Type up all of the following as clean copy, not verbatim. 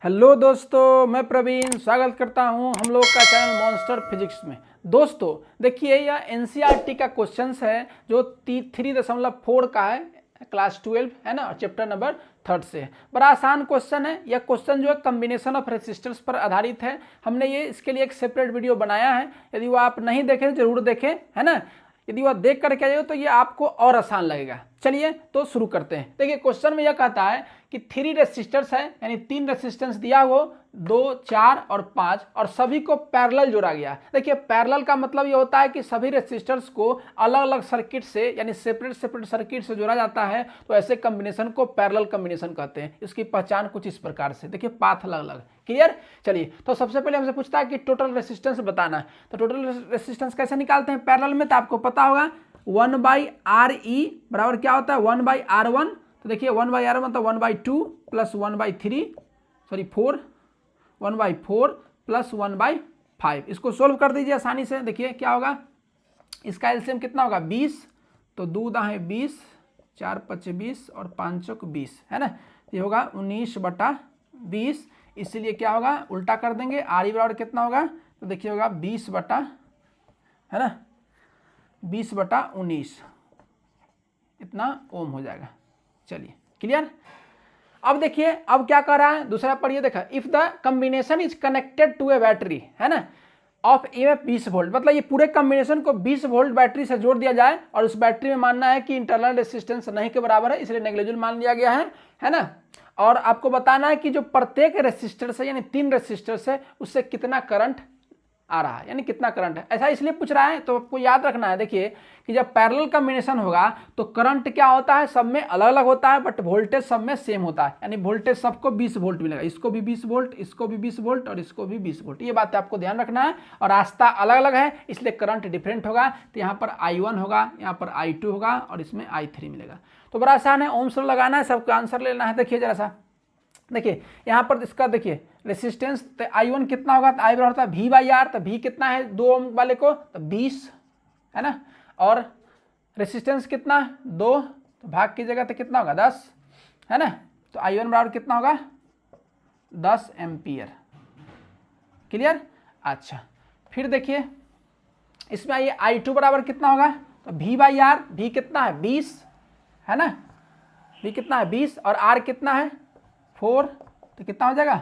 Hello दोस्तों, मैं प्रवीण स्वागत करता हूं हम लोग का चैनल मॉन्स्टर फिजिक्स में। दोस्तों देखिए, यह एनसीईआरटी का क्वेश्चंस है जो 3.4 का है, क्लास 12 है ना, और चैप्टर नंबर 3 से है। बड़ा आसान क्वेश्चन है। यह क्वेश्चन जो है कम्बिनेशन ऑफ रेसिस्टर्स पर आधारित है। हमने ये इसके लिए एक सेपरेट वीडियो बनाया है, यदि वो आप नहीं देखें जरूर देखें, है ना। यदि वह देख करके आइए तो ये आपको और आसान लगेगा। चलिए तो शुरू करते हैं। देखिए क्वेश्चन में यह कहता है कि 3 रेसिस्टर्स है, यानी 3 रेसिस्टेंस दिया हो, 2, 4 और 5, और सभी को पैरेलल जोड़ा गया। देखिए पैरेलल का मतलब ये होता है कि सभी रेसिस्टर्स को अलग अलग सर्किट से, यानी सेपरेट सर्किट से जोड़ा जाता है। तो ऐसे कॉम्बिनेशन को पैरेलल कॉम्बिनेशन कहते हैं। इसकी पहचान कुछ इस प्रकार से, देखिए पाथ अलग अलग। क्लियर। चलिए तो सबसे पहले हमसे पूछता है कि टोटल रेसिस्टेंस बताना है। तो टोटल रेसिस्टेंस कैसे निकालते हैं पैरेलल में, तो आपको पता होगा 1/RE बराबर क्या होता है 1/R1। तो देखिए 1/R1 मतलब 1/2 प्लस 1/3 सॉरी 4 1/4 प्लस 1/5। इसको सोल्व कर दीजिए आसानी से। देखिए क्या होगा, इसका एलसीएम कितना होगा 20। तो 2 दाएं 20, 4 5 20 और 5 चौक 20, है ना। ये होगा 19/20। इसीलिए क्या होगा, उल्टा कर देंगे। आर ई बराबर कितना होगा, तो देखिए होगा 20 बटा, है ना, 20/19 इतना ओम हो जाएगा। चलिए क्लियर। अब देखिए अब क्या कर रहा है, दूसरा पढ़िए। देखा, if the combination is connected to a battery, है ना, ऑफ ईएमएफ 20 वोल्ट, मतलब ये पूरे कॉम्बिनेशन को 20 वोल्ट बैटरी से जोड़ दिया जाए, और उस बैटरी में मानना है कि इंटरनल रेसिस्टेंस नहीं के बराबर है, इसलिए नेग्लिजिबल मान लिया गया है ना। और आपको बताना है कि जो प्रत्येक रेसिस्टर से, यानी 3 रेसिस्टर से, उससे कितना करंट आ रहा है, यानी कितना करंट है। ऐसा इसलिए पूछ रहा है, तो आपको याद रखना है। देखिए कि जब पैरेलल कॉम्बिनेशन होगा तो करंट क्या होता है, सब में अलग अलग होता है, बट वोल्टेज सब में सेम होता है। यानी वोल्टेज सबको 20 वोल्ट मिलेगा, इसको भी 20 वोल्ट, इसको भी 20 वोल्ट और इसको भी 20 वोल्ट। ये बात आपको ध्यान रखना है। और रास्ता अलग अलग है, इसलिए करंट डिफरेंट होगा। तो यहाँ पर I1 होगा, यहाँ पर I2 होगा, और इसमें I3 मिलेगा। तो बड़ा आसान है, ओम्स लॉ लगाना है, सबका आंसर लेना है। देखिए जरा सा, देखिए यहाँ पर इसका देखिए रेसिस्टेंस, तो I1 कितना होगा, तो I बराबर होता है V/R। तो V कितना है 2 ओम वाले को, तो 20, है ना। और रेसिस्टेंस कितना 2, तो भाग की जगह तो कितना होगा 10, है ना। तो I1 बराबर कितना होगा 10 एम्पियर। क्लियर। अच्छा फिर देखिए इसमें आइए, I2 बराबर कितना होगा, तो V/R। V कितना है 20, है ना, V कितना है 20, और R कितना है 4, तो कितना हो जाएगा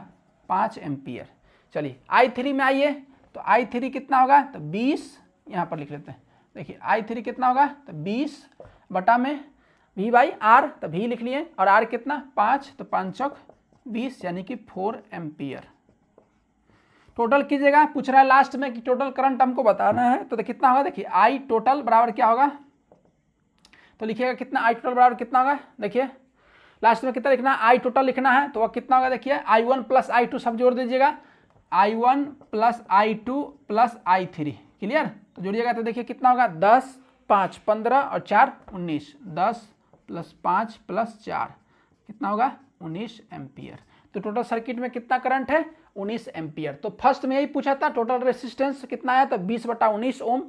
5 एम्पियर। चलिए I3 में आइए, तो I3 कितना होगा, तो 20, यहाँ पर लिख लेते हैं। देखिए I3 कितना होगा, तो 20 बटा में V/R, तो V लिख लिए, और R कितना 5, तो 5 चौक 20, यानी कि 4 एम्पियर। टोटल कीजिएगा, पूछ रहा है लास्ट में कि टोटल करंट हमको बताना है। तो कितना होगा, देखिए I टोटल बराबर क्या होगा, तो लिखिएगा कितना I टोटल बराबर कितना होगा। देखिए लास्ट में कितना लिखना है, I टोटल लिखना है, तो वह कितना होगा, देखिए I1 प्लस I2 सब जोड़ दीजिएगा, I1 plus I2 plus I3। Clear. तो जोड़िएगा तो देखिए कितना होगा 10, 5 15 और 4 19, 10 प्लस 5 प्लस 4 कितना होगा 19 एम्पियर। तो टोटल सर्किट में कितना करंट है 19 एम्पियर। तो फर्स्ट में यही पूछा था, टोटल रेसिस्टेंस कितना है, तो 20/19 ओम।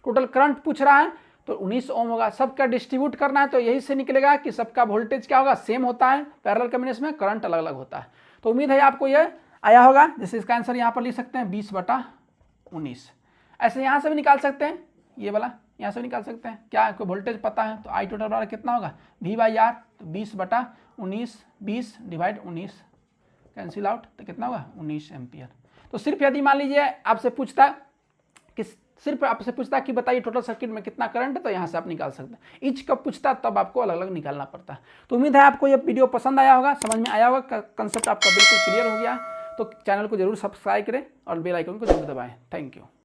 टोटल करंट पूछ रहा है, तो 19 ओम होगा। सबका डिस्ट्रीब्यूट करना है, तो यही से निकलेगा कि सबका वोल्टेज क्या होगा, सेम होता है। पैरेलल कॉम्बिनेशन में करंट अलग अलग होता है। तो उम्मीद है आपको यह आया होगा। जैसे इसका आंसर यहाँ पर लिख सकते हैं 20/19। ऐसे यहाँ से भी निकाल सकते हैं, ये वाला यहाँ से भी निकाल सकते हैं। क्या आपको वोल्टेज पता है, तो I टोटल बराबर कितना होगा V/R, तो 20/19, 20 डिवाइड 19 कैंसिल आउट, तो कितना होगा 19 एम्पियर। तो सिर्फ यदि मान लीजिए आपसे पूछता कि बताइए टोटल सर्किट में कितना करंट है, तो यहाँ से आप निकाल सकते हैं। ईच कब पूछता तब आपको अलग अलग निकालना पड़ता है। तो उम्मीद है आपको ये वीडियो पसंद आया होगा, समझ में आया होगा, कंसेप्ट आपका बिल्कुल क्लियर हो गया। तो चैनल को जरूर सब्सक्राइब करें और बेल आइकन को जरूर दबाएं। Thank you.